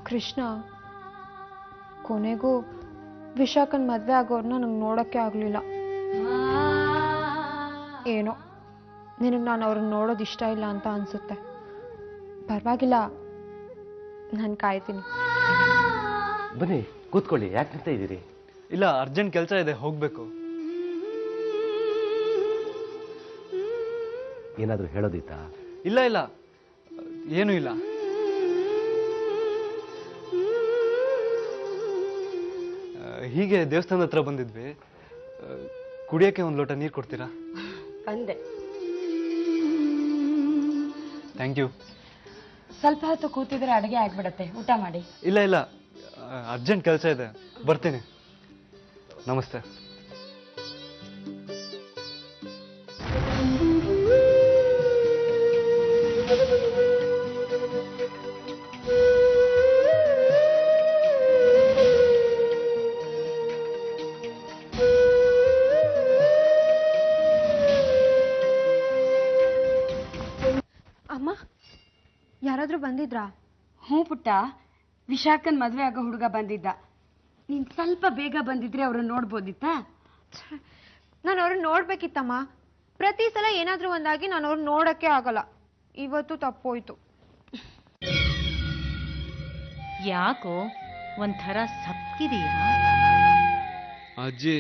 ಕೃಷ್ಣ ಕೊನೆಗೂ ವಿಶಾಖನ್ ಮದ್ವೆ ಆಗೋರ್ನ ನಂಗೆ ನೋಡಕ್ಕೆ ಆಗ್ಲಿಲ್ಲ. ಏನೋ ನಿನಗೆ ನಾನು ಅವ್ರನ್ನ ನೋಡೋದು ಇಷ್ಟ ಇಲ್ಲ ಅಂತ ಅನ್ಸುತ್ತೆ. ಪರವಾಗಿಲ್ಲ, ನಾನು ಕಾಯ್ತೀನಿ. ಬನ್ನಿ ಕೂತ್ಕೊಳ್ಳಿ, ಯಾಕೆ ನಿಂತ ಇದ್ದೀರಿ? ಇಲ್ಲ, ಅರ್ಜೆಂಟ್ ಕೆಲಸ ಇದೆ, ಹೋಗ್ಬೇಕು. ಏನಾದರೂ ಹೇಳೋದಿತ್ತಾ? ಇಲ್ಲ ಇಲ್ಲ, ಏನೂ ಇಲ್ಲ. ಹೀಗೆ ದೇವಸ್ಥಾನದ ಹತ್ರ ಬಂದಿದ್ವಿ, ಕುಡಿಯೋಕ್ಕೆ ಒಂದು ಲೋಟ ನೀರು ಕೊಡ್ತೀರಾ? ಬಂದೆ. Thank you. ಸ್ವಲ್ಪ ಹೊತ್ತು ಕೂತಿದ್ರೆ ಅಡುಗೆ ಆಗ್ಬಿಡತ್ತೆ, ಊಟ ಮಾಡಿ. ಇಲ್ಲ ಇಲ್ಲ, ಅರ್ಜೆಂಟ್ ಕೆಲಸ ಇದೆ, ಬರ್ತೀನಿ. ನಮಸ್ತೆ. ಅಮ್ಮ, ಯಾರಾದ್ರೂ ಬಂದಿದ್ರಾ? ಹ್ಞೂ ಪುಟ್ಟ, ವಿಶಾಖನ್ ಮದುವೆ ಆಗೋ ಹುಡುಗ ಬಂದಿದ್ದ. ನೀನ್ ಸ್ವಲ್ಪ ಬೇಗ ಬಂದಿದ್ರೆ ಅವ್ರನ್ನ ನೋಡ್ಬೋದಿತ್ತಾ? ನಾನು ಅವ್ರನ್ನ ನೋಡ್ಬೇಕಿತ್ತಮ್ಮ. ಪ್ರತಿ ಸಲ ಏನಾದ್ರೂ ಒಂದಾಗಿ ನಾನು ಅವ್ರನ್ನ ನೋಡಕ್ಕೆ ಆಗಲ್ಲ. ಇವತ್ತು ತಪ್ಪೋಯ್ತು. ಯಾಕೋ ಒಂಥರ ಸಪ್ಕಿದೀಯಾ? ಅಜ್ಜಿ,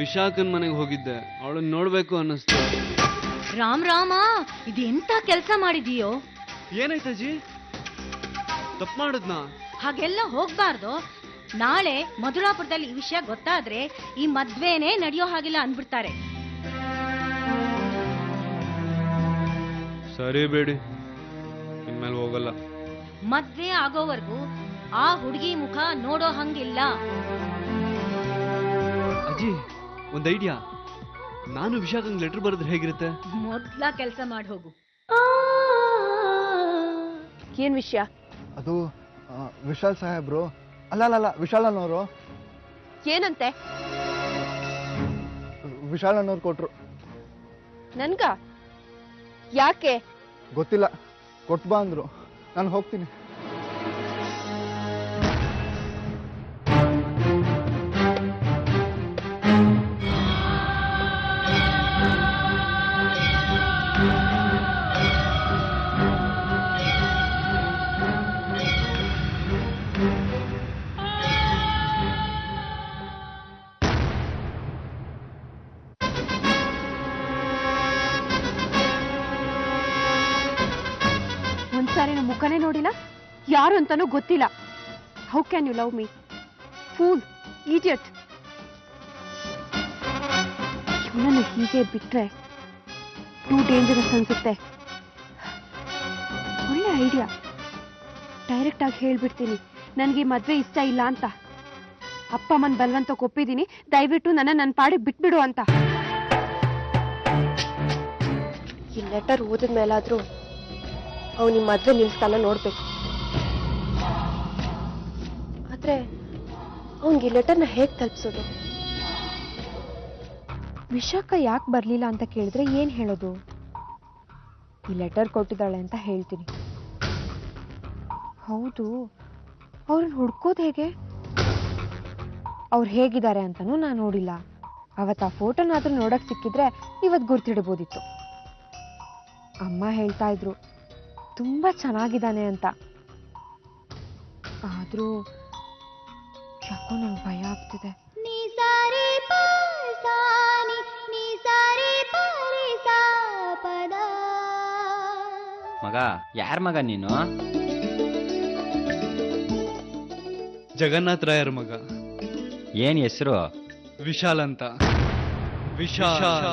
ವಿಶಾಖನ್ ಮನೆಗೆ ಹೋಗಿದ್ದೆ, ಅವಳನ್ನ ನೋಡ್ಬೇಕು ಅನ್ನಿಸ್ತು. ರಾಮ್ ರಾಮ, ಇದೆಂತ ಕೆಲಸ ಮಾಡಿದೀಯೋ? ಏನಾಯ್ತಜ್ಜಿ? ತಪ್ಪು ಮಾಡಿದ್ನಾ? ಹಾಗೆಲ್ಲ ಹೋಗ್ಬಾರ್ದು. ನಾಳೆ ಮಧುರಾಪುರದಲ್ಲಿ ಈ ವಿಷಯ ಗೊತ್ತಾದ್ರೆ ಈ ಮದ್ವೆನೇ ನಡೆಯೋ ಹಾಗಿಲ್ಲ ಅಂದ್ಬಿಡ್ತಾರೆ. ಸರಿ ಬೇಡಿ, ಇನ್ಮೇಲೆ ಹೋಗಲ್ಲ. ಮದ್ವೆ ಆಗೋವರೆಗೂ ಆ ಹುಡುಗಿ ಮುಖ ನೋಡೋ ಹಂಗಿಲ್ಲ. ಅಜ್ಜಿ, ಒಂದ್ ಐಡಿಯಾ. ನಾನು ವಿಶಾಖಂಗ್ ಲೆಟರ್ ಬರೆದ್ರೆ ಹೇಗಿರುತ್ತೆ? ಮೊದ್ಲ ಕೆಲಸ ಮಾಡಿ ಹೋಗು. ಏನ್ ವಿಷಯ? ಅದು ವಿಶಾಲ್ ಸಾಹೇಬ್ರು, ಅಲ್ಲ ವಿಶಾಲ್ ಅನ್ನೋರು. ಏನಂತೆ? ವಿಶಾಲ್ ಅನ್ನೋರು ಕೊಟ್ರು. ನನ್ಗ? ಯಾಕೆ? ಗೊತ್ತಿಲ್ಲ, ಕೊಟ್ಟು ಬಾ ಅಂದ್ರು. ನಾನು ಹೋಗ್ತೀನಿ. ಒಂದ್ಸಾರಿ ನಮ್ಮ ಮುಖನೇ ನೋಡಿಲ್ಲ, ಯಾರು ಅಂತಾನೂ ಗೊತ್ತಿಲ್ಲ. How can you love me? Fool, idiot. ಇವನನ್ನು ಹೀಗೆ ಬಿಟ್ರೆ ಟೂ ಡೇಂಜರಸ್ ಅನ್ಸುತ್ತೆ. ಒಳ್ಳೆ ಐಡಿಯಾ. ಡೈರೆಕ್ಟ್ ಆಗಿ ಹೇಳ್ಬಿಡ್ತೀನಿ, ನನಗೆ ಮದ್ವೆ ಇಷ್ಟ ಇಲ್ಲ ಅಂತ. ಅಪ್ಪ ಅಮ್ಮನ ಬಲವಂತ ಒಪ್ಪಿದ್ದೀನಿ, ದಯವಿಟ್ಟು ನನ್ನ ಪಾಡಿಗೆ ಬಿಟ್ಬಿಡು ಅಂತ. ಈ ಲೆಟರ್ ಓದಿದ ಮೇಲಾದ್ರೂ ಅವನಿ ಮದ್ವೆ ನಿಲ್ಸ್ತಾನ ನೋಡ್ಬೇಕು. ಆದ್ರೆ ಅವನಿಗೆ ಈ ಲೆಟರ್ನ ಹೇಗ್ ತಲುಪಿಸೋದು? ವಿಶಾಖ ಯಾಕೆ ಬರ್ಲಿಲ್ಲ ಅಂತ ಕೇಳಿದ್ರೆ ಏನ್ ಹೇಳೋದು? ಈ ಲೆಟರ್ ಕೊಟ್ಟಿದ್ದಾಳೆ ಅಂತ ಹೇಳ್ತೀನಿ. ಹೌದು, ಅವ್ರನ್ನ ಹುಡ್ಕೋದು ಹೇಗೆ? ಅವ್ರು ಹೇಗಿದ್ದಾರೆ ಅಂತಾನೂ ನಾನು ನೋಡಿಲ್ಲ. ಅವತ್ತು ಆ ಫೋಟೋನಾದ್ರೂ ನೋಡಕ್ ಸಿಕ್ಕಿದ್ರೆ ಇವತ್ತು ಗುರ್ತಿಡ್ಬೋದಿತ್ತು. ಅಮ್ಮ ಹೇಳ್ತಾ ಇದ್ರು ತುಂಬಾ ಚೆನ್ನಾಗಿದ್ದಾನೆ ಅಂತ. ಆದ್ರೂ ಯಾಕೋ ನಂಗೆ ಭಯ ಆಗ್ತಿದೆ. ಮಗ, ಯಾರ ಮಗ ನೀನು? ಜಗನ್ನಾಥ್ ರಾಯರ್ ಮಗ. ಏನ್ ಹೆಸರು? ವಿಶಾಲ್ ಅಂತ. ವಿಶಾಲ್.